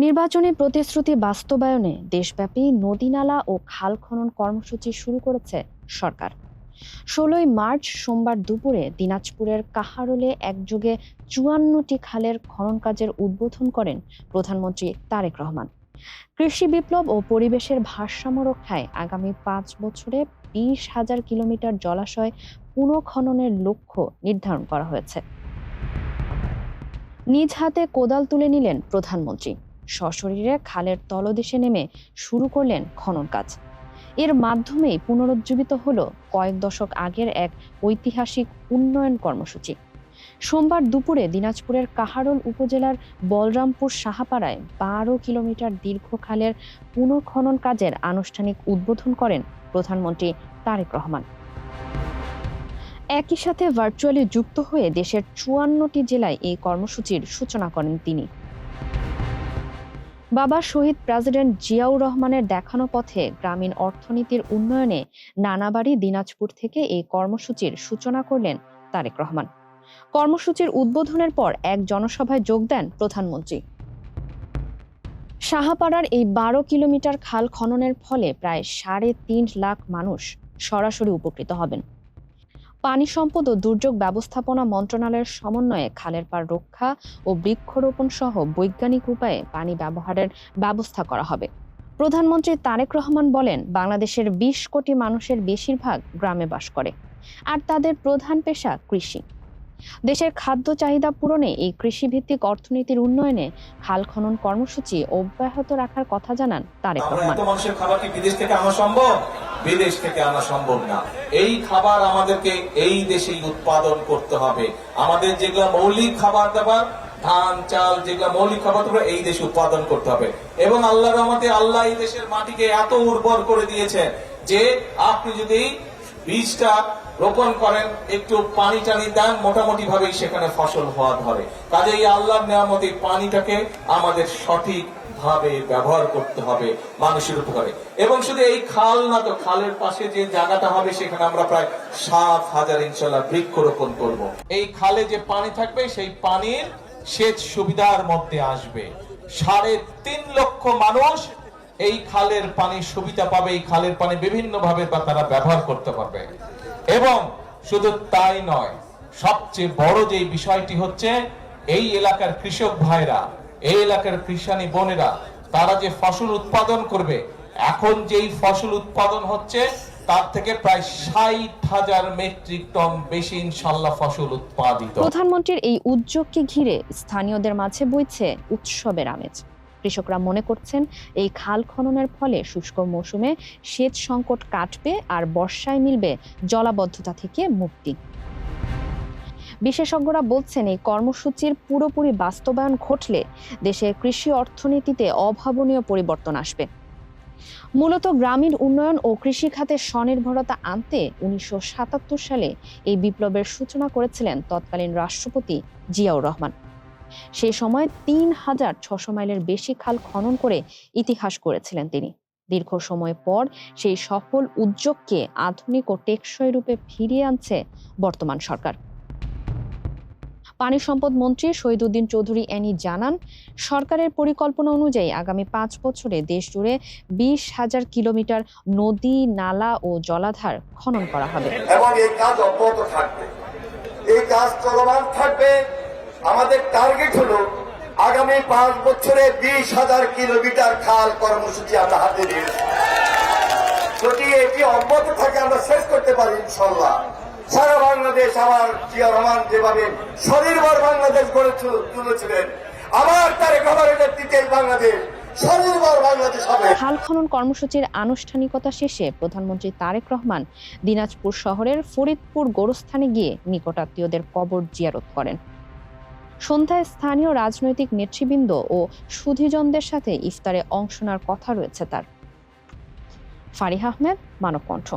নির্বাচনী প্রতিশ্রুতি বাস্তবায়নে দেশব্যাপী নদী-নালা ও খাল খনন কর্মসূচি শুরু করেছে সরকার। ১৬ই মার্চ সোমবার দুপুরে দিনাজপুরের কাহারোলে একযোগে ৫৪টি খালের খনন কাজের উদ্বোধন করেন প্রধানমন্ত্রী তারেক রহমান। কৃষি বিপ্লব ও পরিবেশের ভারসাম্য রক্ষায় আগামী ৫ বছরে ২০,০০০ কিলোমিটার জলাশয় পুনঃখননের লক্ষ্য নির্ধারণ করা হয়েছে। নিজ হাতে কোদাল তুলে নিলেন প্রধানমন্ত্রী। সশরীরে খালের তলদেশে নেমে শুরু করলেন খনন কাজ। এর মাধ্যমেই পুনরুজ্জীবিত হলো কয়েক দশক আগের এক ঐতিহাসিক উন্নয়ন কর্মসূচি। সোমবার দুপুরে দিনাজপুরের কাহারোল উপজেলার বলরামপুর সাহাপাড়ায় ১২ কিলোমিটার দীর্ঘ খালের পুনঃখনন কাজের আনুষ্ঠানিক উদ্বোধন করেন প্রধানমন্ত্রী তারেক রহমান। একই সাথে ভার্চুয়ালি যুক্ত হয়ে দেশের ৫৪টি জেলায় এই কর্মসূচির সূচনা করেন তিনি। বাবা শহীদ প্রেসিডেন্ট জিয়াউর রহমানের দেখানো পথে গ্রামীণ অর্থনীতির উন্নয়নে নানাবাড়ি দিনাজপুর থেকে এই কর্মসূচির সূচনা করলেন তারেক রহমান। কর্মসূচির উদ্বোধনের পর এক জনসভায় যোগ দেন প্রধানমন্ত্রী। সাহাপাড়ার এই ১২ কিলোমিটার খাল খননের ফলে প্রায় ৩.৫ লাখ মানুষ সরাসরি উপকৃত হবেন। পানি সম্পদ ও দুর্যোগ ব্যবস্থাপনা মন্ত্রণালয়ের সমন্বয়ে খালের পাড় রক্ষা ও বৃক্ষরোপণ সহ বৈজ্ঞানিক উপায়ে পানি ব্যবহারের ব্যবস্থা করা হবে। প্রধানমন্ত্রী তারেক রহমান বলেন, বাংলাদেশের ২০ কোটি মানুষের বেশিরভাগ গ্রামে বাস করে, আর তাদের প্রধান পেশা কৃষি। দেশের খাদ্য চাহিদা পূরণে এই কৃষিভিত্তিক অর্থনীতির উন্নয়নে খাল খনন কর্মসূচি অব্যাহত রাখার কথা জানান তারেক রহমান। মানুষের খাবার কি বিদেশ থেকে আনা সম্ভব? বিদেশ থেকে আনা সম্ভব না। এই খাবার আমাদেরকে এই দেশেই উৎপাদন করতে হবে। আমাদের যেগুলো মৌলিক খাবার দাবার, ধান চাল, যেগুলো মৌলিক খাবার দাবার এই দেশে উৎপাদন করতে হবে। এবং আল্লাহর রহমতে আল্লাহ এই দেশের মাটিকে এত উর্বর করে দিয়েছেন যে আপনি যদি বীজটা রোপণ করেন, একটু পানি টানি দেন, মোটামুটি ভাবেই সেখানে ফসল হওয়া ধরে। কাজেই আল্লাহর নিয়ামতে পানিটাকে আমাদের সঠিক ভাবে ব্যবহার করতে হবে মানুষের উপকারে। এবং শুধু এই খাল না, তো খালের পাশে যে জায়গাটা হবে সেখানে আমরা প্রায় ৭,০০০ ইনশাআল্লাহ বৃক্ষরোপণ করব। এই খালে যে পানি থাকবে সেই পানির সেচ সুবিধার মধ্যে আসবে। ৩.৫ লক্ষ মানুষ এই খালের পানির সুবিধা পাবে। এই খালের পানি বিভিন্ন ভাবে তারা ব্যবহার করতে পারবে। এবং শুধু তাই নয়, সবচেয়ে বড় যে বিষয়টি হচ্ছে এই এলাকার কৃষক ভাইরা, এই এলাকার কৃষানী বোনেরা, তারা যে ফসল উৎপাদন করবে, এখন যেই ফসল উৎপাদন হচ্ছে তার থেকে প্রায় ৬০,০০০ মেট্রিক টন বেশি ইনশাআল্লাহ ফসল উৎপাদিত। প্রধানমন্ত্রীর এই উদ্যোগকে ঘিরে স্থানীয়দের মাঝে বইছে উৎসবের আমেজ। কৃষকরা মনে করছেন, এই খাল খননের ফলে শুষ্ক মৌসুমে সেচ সংকট কাটবে আর বর্ষায় মিলবে জলাবদ্ধতা থেকে মুক্তি। বিশেষজ্ঞরা বলছেন, এই কর্মসূচির পুরোপুরি বাস্তবায়ন ঘটলে দেশের কৃষি অর্থনীতিতে অভাবনীয় পরিবর্তন আসবে। মূলত গ্রামীণ উন্নয়ন ও কৃষি খাতে স্বনির্ভরতা আনতে ১৯৭৭ সালে এই বিপ্লবের সূচনা করেছিলেন তৎকালীন রাষ্ট্রপতি জিয়াউর রহমান। সেই সময় ৩,৬০০ মাইলের বেশি খাল খনন করে ইতিহাস করেছিলেন তিনি। দীর্ঘ সময় পর সেই সফল উদ্যোগকে আধুনিক ও টেকসই রূপে ফিরিয়ে আনছে বর্তমান সরকার। পানি সম্পদ মন্ত্রী শহীদ উদ্দিন চৌধুরী এনি জানান, সরকারের পরিকল্পনা অনুযায়ী আগামী ৫ বছরে দেশ জুড়ে ২০,০০০ কিলোমিটার নদী, নালা ও জলাধার খনন করা হবে। এবং এই কাজ অব্যাহত থাকবে, এই কাজ চলমান থাকবে। আমাদের টার্গেট হলো আগামী ৫ বছরে ২০,০০০ কিলোমিটার খাল কর্মসূচি আমরা হাতে নিয়েছি। যদি এটি অব্যাহত থাকে, আমরা শেষ করতে পারি ইনশাআল্লাহ। সারা বাংলাদেশ আমার জিয়াউর রহমান যেভাবে স্বনির্ভর বাংলাদেশ গড়ে তুলেছিলেন, আবার তারেক রহমানের নেতৃত্বে বাংলাদেশ স্বনির্ভর বাংলাদেশ হবে। খাল খনন কর্মসূচির আনুষ্ঠানিকতা শেষে প্রধানমন্ত্রী তারেক রহমান দিনাজপুর শহরের ফরিদপুর গোরস্থানে গিয়ে নিকটাত্মীয়দের কবর জিয়ারত করেন। সন্ধ্যায় স্থানীয় রাজনৈতিক নেতৃবৃন্দ ও সুধীজনদের সাথে ইফতারে অংশ নেওয়ার কথা রয়েছে তার। ফারিহা আহমেদ, মানব কণ্ঠ।